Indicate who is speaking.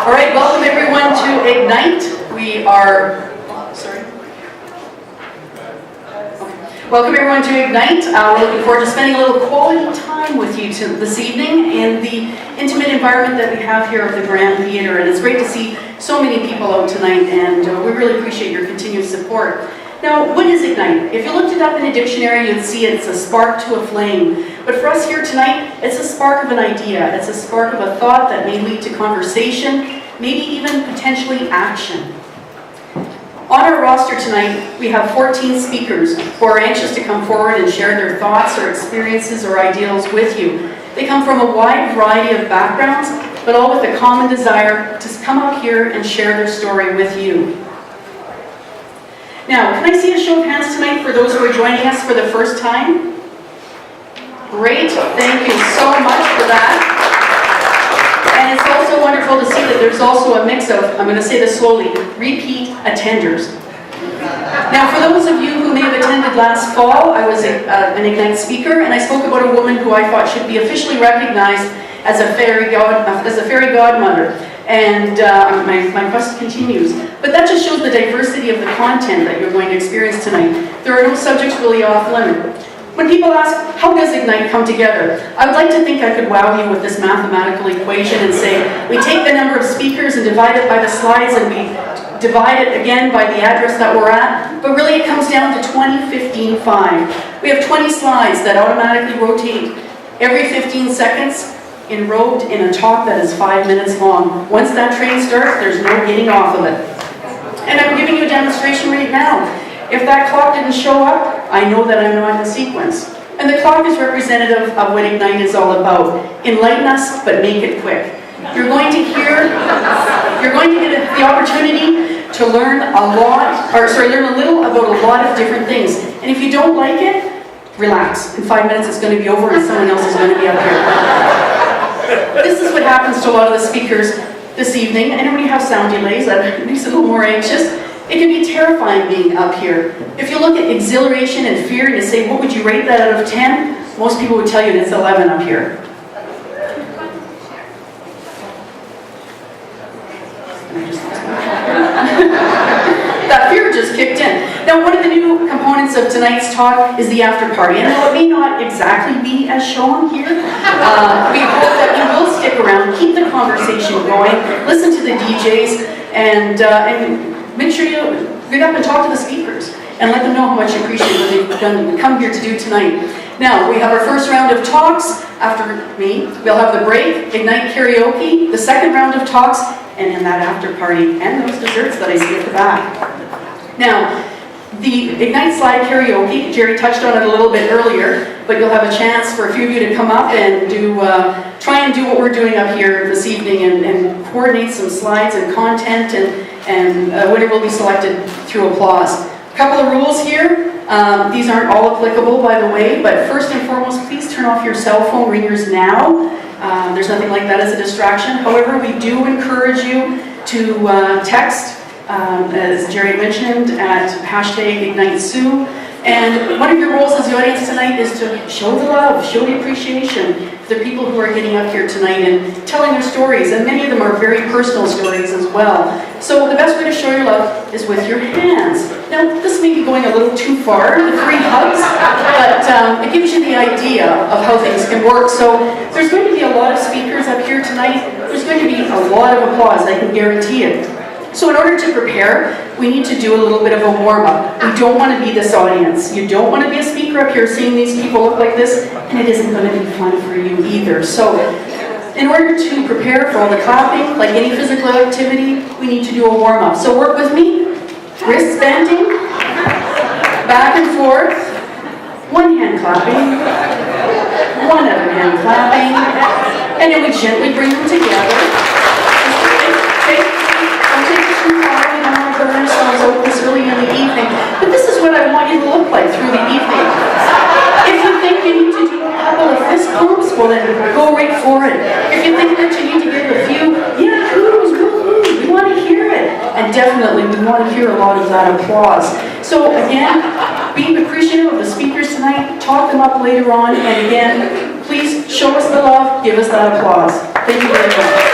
Speaker 1: All right, welcome everyone to Ignite. We are, welcome everyone to Ignite. We're looking forward to spending a little quality time with you this evening in the intimate environment that we have here of the Grand Theatre. And it's great to see so many people out tonight, and we really appreciate your continued support. Now, what is Ignite? If you looked it up in a dictionary, you'd see it's a spark to a flame. But for us here tonight, it's a spark of an idea. It's a spark of a thought that may lead to conversation, maybe even potentially action. On our roster tonight, we have 14 speakers who are anxious to come forward and share their thoughts or experiences or ideals with you. They come from a wide variety of backgrounds, but all with a common desire to come up here and share their story with you. Now, can I see a show of hands tonight for those who are joining us for the first time? Great, thank you so much for that. And it's also wonderful to see that there's also a mix of, I'm going to say this slowly, repeat attenders. Now, for those of you who may have attended last fall, I was an Ignite speaker, and I spoke about a woman who I thought should be officially recognized as a fairy godmother. And my quest continues. But that just shows the diversity of the content that you're going to experience tonight. There are no subjects really off limit. When people ask, how does Ignite come together? I would like to think I could wow you with this mathematical equation and say, we take the number of speakers and divide it by the slides, and we divide it again by the address that we're at. But really it comes down to 20, 15, 5. We have 20 slides that automatically rotate every 15 seconds, enrobed in a talk that is 5 minutes long. Once that train starts, there's no getting off of it. And I'm giving you a demonstration right now. If that clock didn't show up, I know that I'm not in sequence. And the clock is representative of what Ignite is all about. Enlighten us, but make it quick. You're going to get the opportunity to learn learn a little about a lot of different things. And if you don't like it, relax. In 5 minutes it's going to be over and someone else is going to be up here. This is what happens to a lot of the speakers this evening. I know when you have sound delays, that makes it a little more anxious. It can be terrifying being up here. If you look at exhilaration and fear and you say, what would you rate that out of 10? Most people would tell you it's 11 up here. That fear just kicked in. Now, one of the new components of tonight's talk is the after party. And though it may not exactly be as shown here, we hope that you will stick around, keep the conversation going, listen to the DJs, and make sure you get up and talk to the speakers and let them know how much you appreciate what they've come here to do tonight. Now, we have our first round of talks. After me, we'll have the break, Ignite karaoke, the second round of talks, and in that after party, and those desserts that I see at the back. Now, the Ignite slide karaoke, Jerry touched on it a little bit earlier, but you'll have a chance for a few of you to come up and try and do what we're doing up here this evening and coordinate some slides and content, and a winner will be selected through applause. A couple of rules here. These aren't all applicable, by the way, but first and foremost, please turn off your cell phone ringers now. There's nothing like that as a distraction. However, we do encourage you to text, as Jerry mentioned, at #IgniteSue. And one of your roles as the audience tonight is to show the love, show the appreciation for the people who are getting up here tonight and telling their stories. And many of them are very personal stories as well. So the best way to show your love is with your hands. Now, this may be going a little too far, the 3 hugs, but it gives you the idea of how things can work. So there's going to be a lot of speakers up here tonight. There's going to be a lot of applause, I can guarantee it. So in order to prepare, we need to do a little bit of a warm-up. We don't want to be this audience. You don't want to be a speaker up here seeing these people look like this, and it isn't going to be fun for you either. So in order to prepare for all the clapping, like any physical activity, we need to do a warm-up. So work with me. Wrists bending, back and forth, one hand clapping, one other hand clapping, and then we gently bring them together. Don't take it too far, we don't want to burn ourselves out this early in the evening, but this is what I want you to look like through the evening. If you think you need to do a couple of fist pumps, well then go right for it. If you think that you need to give a few, yeah, kudos, woo-hoo, we want to hear it. And definitely we want to hear a lot of that applause. So again, be appreciative of the speakers tonight, talk them up later on, and again, please show us the love, give us that applause. Thank you very much.